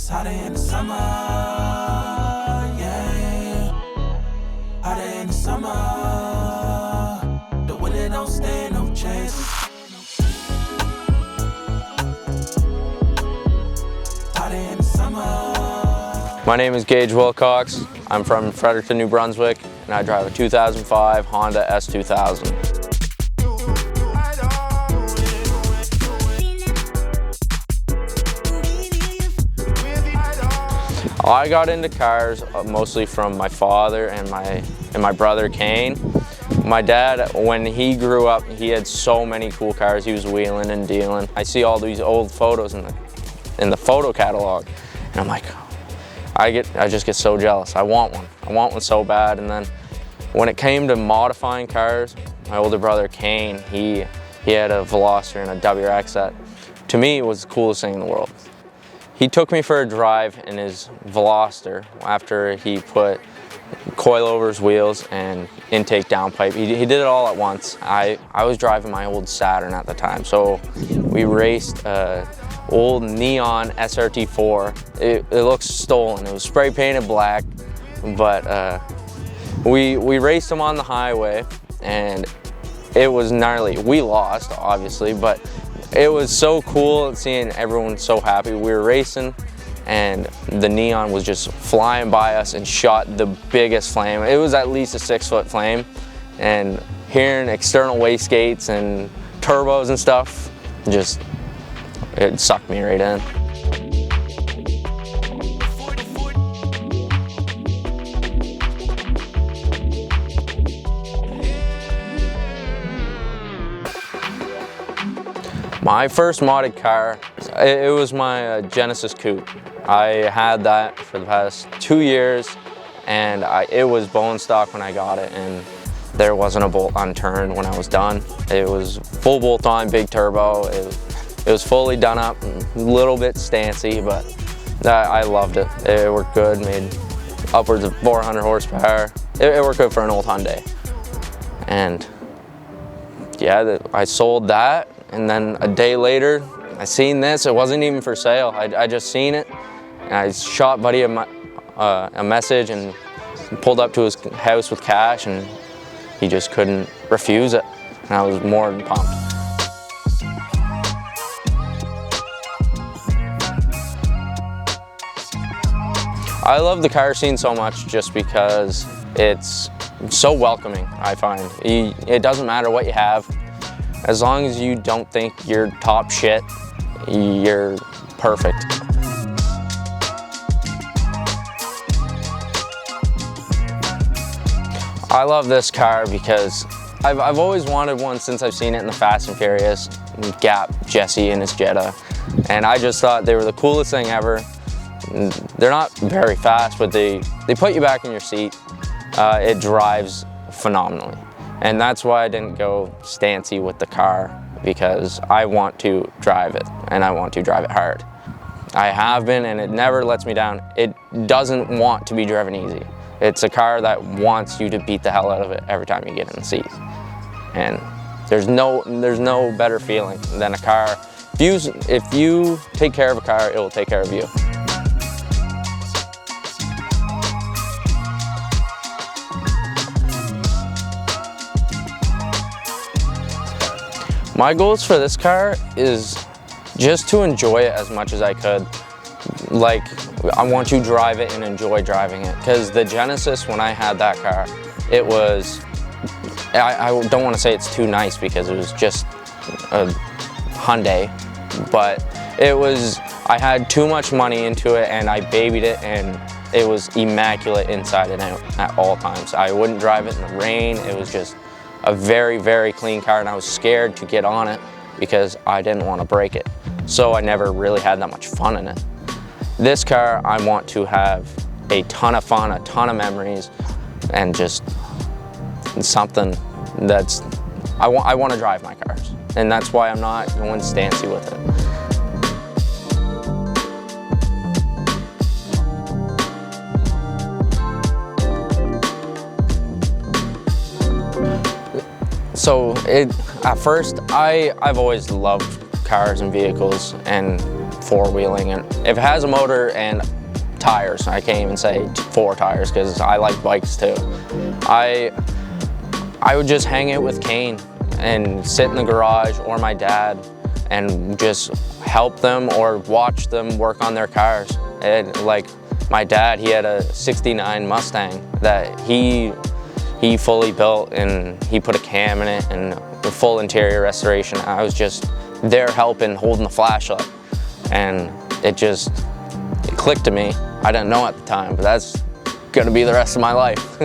It's hotter in the summer, yeah. Hotter in the summer. The winter don't stand no chance. Hotter in the summer. My name is Gage Wilcox. I'm from Fredericton, New Brunswick, and I drive a 2005 Honda S2000. I got into cars mostly from my father and my brother Kane. My dad, when he grew up, he had so many cool cars. He was wheeling and dealing. I see all these old photos in the photo catalog, and I'm like, I just get so jealous. I want one. I want one so bad. And then when it came to modifying cars, my older brother Kane, he had a Veloster and a WRX that, to me, was the coolest thing in the world. He took me for a drive in his Veloster after he put coilovers, wheels, and intake downpipe. He did it all at once. I was driving my old Saturn at the time, so we raced old neon SRT4. It looks stolen. It was spray painted black, but we raced him on the highway, and it was gnarly. We lost, obviously, but it was so cool seeing everyone so happy. We were racing, and the neon was just flying by us and shot the biggest flame. It was at least a 6-foot flame, and hearing external wastegates and turbos and stuff, it sucked me right in. My first modded car, it was my Genesis Coupe. I had that for the past 2 years, and it was bone stock when I got it, and there wasn't a bolt unturned when I was done. It was full bolt on, big turbo. It was fully done up, a little bit stancy, but I loved it. It worked good, made upwards of 400 horsepower. It worked good for an old Hyundai. And yeah, I sold that. And then a day later, I seen this. It wasn't even for sale. I just seen it, and I shot Buddy a message and pulled up to his house with cash, and he just couldn't refuse it. And I was more than pumped. I love the car scene so much just because it's so welcoming, I find. It doesn't matter what you have. As long as you don't think you're top shit, you're perfect. I love this car because I've always wanted one since I've seen it in the Fast and Furious, Gap, Jesse and his Jetta. And I just thought they were the coolest thing ever. They're not very fast, but they put you back in your seat. It drives phenomenally. And that's why I didn't go stancy with the car, because I want to drive it, and I want to drive it hard. I have been, and it never lets me down. It doesn't want to be driven easy. It's a car that wants you to beat the hell out of it every time you get in the seat. And there's no better feeling than a car. If you take care of a car, it will take care of you. My goals for this car is just to enjoy it as much as I could. Like, I want to drive it and enjoy driving it. Because the Genesis, when I had that car, it was, I don't want to say it's too nice because it was just a Hyundai, but I had too much money into it, and I babied it, and it was immaculate inside and out at all times. I wouldn't drive it in the rain. It was just a very, very clean car, and I was scared to get on it because I didn't want to break it. So I never really had that much fun in it. This car, I want to have a ton of fun, a ton of memories, and just something that's, I want to drive my cars. And that's why I'm not going stancy with it. So at first, I've always loved cars and vehicles, and four-wheeling. And if it has a motor and tires, I can't even say 4 tires because I like bikes too. I would just hang it with Kane and sit in the garage or my dad and just help them or watch them work on their cars. And like my dad, he had a '69 Mustang that he fully built, and he put a cam in it and the full interior restoration. I was just there helping, holding the flashlight, and it clicked to me. I didn't know at the time, but that's gonna be the rest of my life.